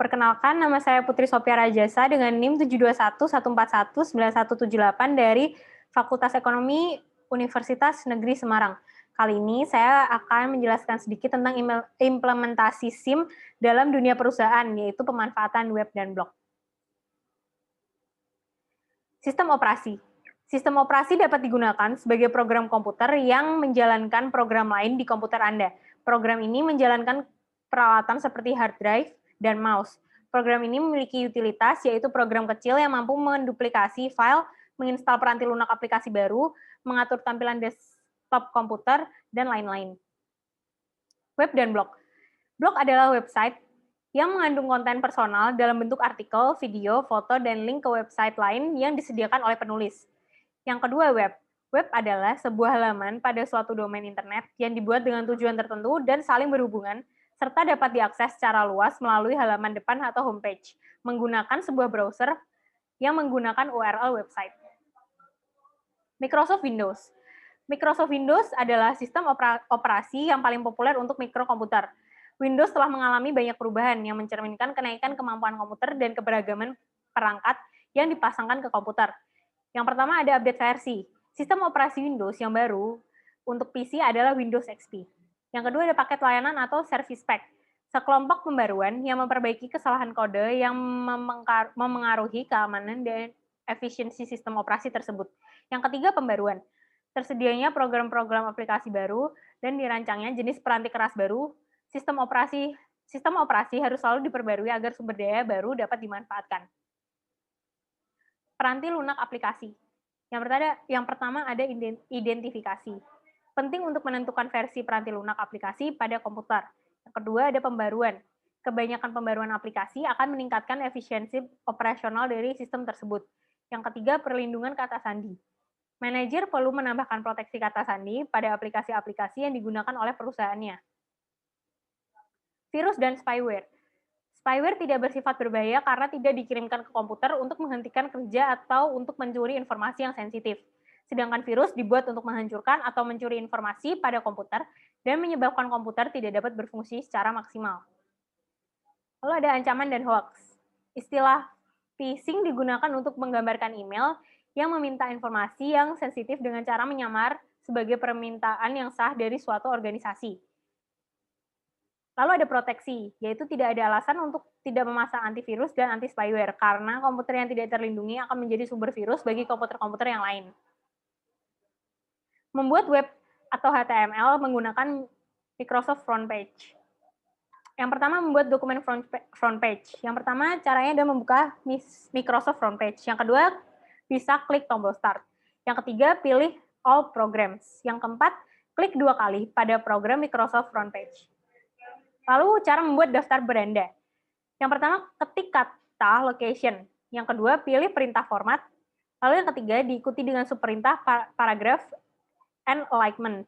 Perkenalkan, nama saya Putri Sophia Rajasa dengan NIM 721141978 dari Fakultas Ekonomi Universitas Negeri Semarang. Kali ini saya akan menjelaskan sedikit tentang implementasi SIM dalam dunia perusahaan, yaitu pemanfaatan web dan blog. Sistem operasi. Sistem operasi dapat digunakan sebagai program komputer yang menjalankan program lain di komputer Anda. Program ini menjalankan peralatan seperti hard drive dan mouse. Program ini memiliki utilitas, yaitu program kecil yang mampu menduplikasi file, menginstal peranti lunak aplikasi baru, mengatur tampilan desktop komputer, dan lain-lain. Web dan blog. Blog adalah website yang mengandung konten personal dalam bentuk artikel, video, foto, dan link ke website lain yang disediakan oleh penulis. Yang kedua, web. Web adalah sebuah halaman pada suatu domain internet yang dibuat dengan tujuan tertentu dan saling berhubungan, serta dapat diakses secara luas melalui halaman depan atau homepage, menggunakan sebuah browser yang menggunakan URL website. Microsoft Windows. Microsoft Windows adalah sistem operasi yang paling populer untuk mikrokomputer. Windows telah mengalami banyak perubahan yang mencerminkan kenaikan kemampuan komputer dan keberagaman perangkat yang dipasangkan ke komputer. Yang pertama ada update versi. Sistem operasi Windows yang baru untuk PC adalah Windows XP. Yang kedua ada paket layanan atau service pack. Sekelompok pembaruan yang memperbaiki kesalahan kode yang memengaruhi keamanan dan efisiensi sistem operasi tersebut. Yang ketiga pembaruan. Tersedianya program-program aplikasi baru dan dirancangnya jenis peranti keras baru. Sistem operasi harus selalu diperbarui agar sumber daya baru dapat dimanfaatkan. Peranti lunak aplikasi. Yang pertama ada identifikasi. Penting untuk menentukan versi peranti lunak aplikasi pada komputer. Yang kedua ada pembaruan. Kebanyakan pembaruan aplikasi akan meningkatkan efisiensi operasional dari sistem tersebut. Yang ketiga perlindungan kata sandi. Manajer perlu menambahkan proteksi kata sandi pada aplikasi-aplikasi yang digunakan oleh perusahaannya. Virus dan spyware. Spyware tidak bersifat berbahaya karena tidak dikirimkan ke komputer untuk menghentikan kerja atau untuk mencuri informasi yang sensitif. Sedangkan virus dibuat untuk menghancurkan atau mencuri informasi pada komputer dan menyebabkan komputer tidak dapat berfungsi secara maksimal. Lalu ada ancaman dan hoax. Istilah phishing digunakan untuk menggambarkan email yang meminta informasi yang sensitif dengan cara menyamar sebagai permintaan yang sah dari suatu organisasi. Lalu ada proteksi, yaitu tidak ada alasan untuk tidak memasang antivirus dan anti-spyware, karena komputer yang tidak terlindungi akan menjadi sumber virus bagi komputer-komputer yang lain. Membuat web atau HTML menggunakan Microsoft Front Page. Yang pertama, membuat dokumen front page. Yang pertama, caranya adalah membuka Microsoft Front Page. Yang kedua, bisa klik tombol Start. Yang ketiga, pilih All Programs. Yang keempat, klik 2 kali pada program Microsoft Front Page. Lalu, cara membuat daftar beranda. Yang pertama, ketik kata location. Yang kedua, pilih perintah format. Lalu yang ketiga, diikuti dengan subperintah paragraph and alignment.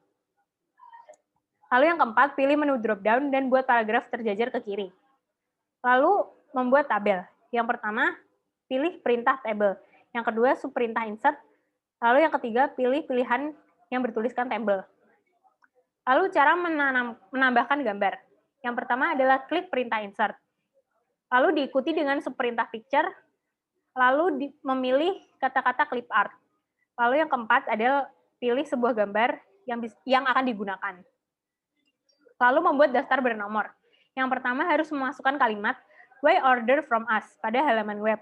Lalu yang keempat, pilih menu drop-down dan buat paragraf terjajar ke kiri. Lalu, membuat tabel. Yang pertama, pilih perintah table. Yang kedua, subperintah insert. Lalu yang ketiga, pilih pilihan yang bertuliskan table. Lalu, cara menambahkan gambar. Yang pertama adalah klik perintah insert. Lalu diikuti dengan subperintah picture. Lalu memilih kata-kata clip art. Lalu yang keempat adalah pilih sebuah gambar yang akan digunakan. Lalu membuat daftar bernomor. Yang pertama harus memasukkan kalimat "Why order from us" pada halaman web.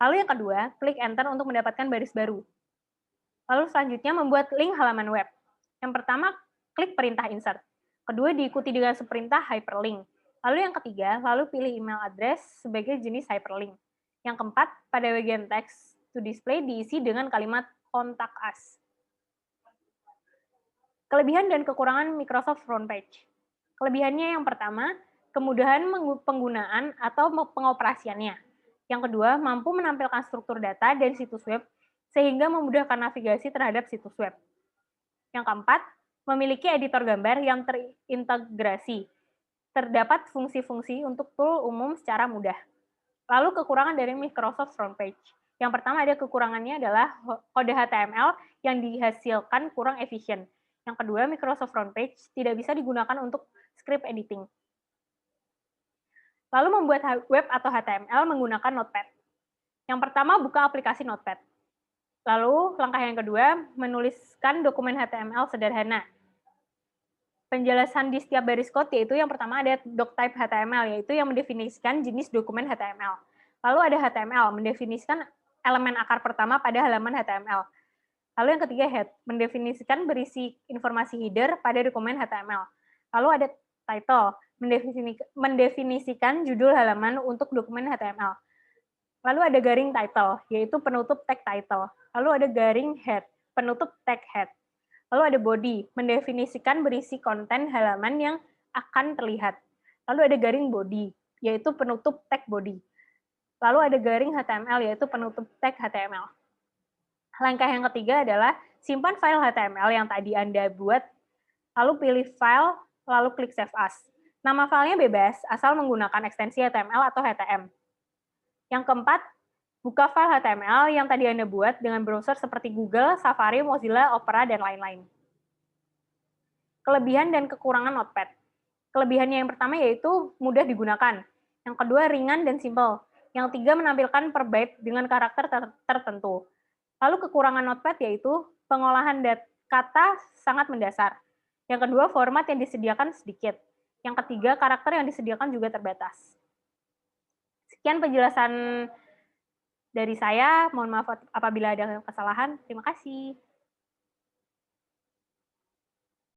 Lalu yang kedua, klik enter untuk mendapatkan baris baru. Lalu selanjutnya membuat link halaman web. Yang pertama, klik perintah insert. Kedua, diikuti dengan perintah hyperlink. Lalu yang ketiga, lalu pilih email address sebagai jenis hyperlink. Yang keempat, pada bagian text to display diisi dengan kalimat contact us. Kelebihan dan kekurangan Microsoft Front Page. Kelebihannya yang pertama, kemudahan penggunaan atau pengoperasiannya. Yang kedua, mampu menampilkan struktur data dan situs web sehingga memudahkan navigasi terhadap situs web. Yang keempat, memiliki editor gambar yang terintegrasi. Terdapat fungsi-fungsi untuk tool umum secara mudah. Lalu kekurangan dari Microsoft Front Page. Yang pertama ada kekurangannya adalah kode HTML yang dihasilkan kurang efisien. Yang kedua, Microsoft Front Page tidak bisa digunakan untuk script editing. Lalu membuat web atau HTML menggunakan Notepad. Yang pertama, buka aplikasi Notepad. Lalu, langkah yang kedua, menuliskan dokumen HTML sederhana. Penjelasan di setiap baris code yaitu yang pertama ada doctype HTML, yaitu yang mendefinisikan jenis dokumen HTML. Lalu ada HTML, mendefinisikan elemen akar pertama pada halaman HTML. Lalu yang ketiga head, mendefinisikan berisi informasi header pada dokumen HTML. Lalu ada title, mendefinisikan judul halaman untuk dokumen HTML. Lalu ada garing title, yaitu penutup tag title. Lalu ada garing head, penutup tag head. Lalu ada body, mendefinisikan berisi konten halaman yang akan terlihat. Lalu ada garing body, yaitu penutup tag body. Lalu ada garing HTML, yaitu penutup tag HTML. Langkah yang ketiga adalah simpan file HTML yang tadi Anda buat, lalu pilih file, lalu klik Save As. Nama filenya bebas, asal menggunakan ekstensi HTML atau HTM. Yang keempat, buka file HTML yang tadi Anda buat dengan browser seperti Google, Safari, Mozilla, Opera, dan lain-lain. Kelebihan dan kekurangan Notepad. Kelebihannya yang pertama yaitu mudah digunakan. Yang kedua, ringan dan simpel. Yang ketiga, menampilkan per byte dengan karakter tertentu. Lalu kekurangan Notepad yaitu pengolahan kata sangat mendasar. Yang kedua, format yang disediakan sedikit. Yang ketiga, karakter yang disediakan juga terbatas. Sekian penjelasan dari saya. Mohon maaf apabila ada kesalahan. Terima kasih.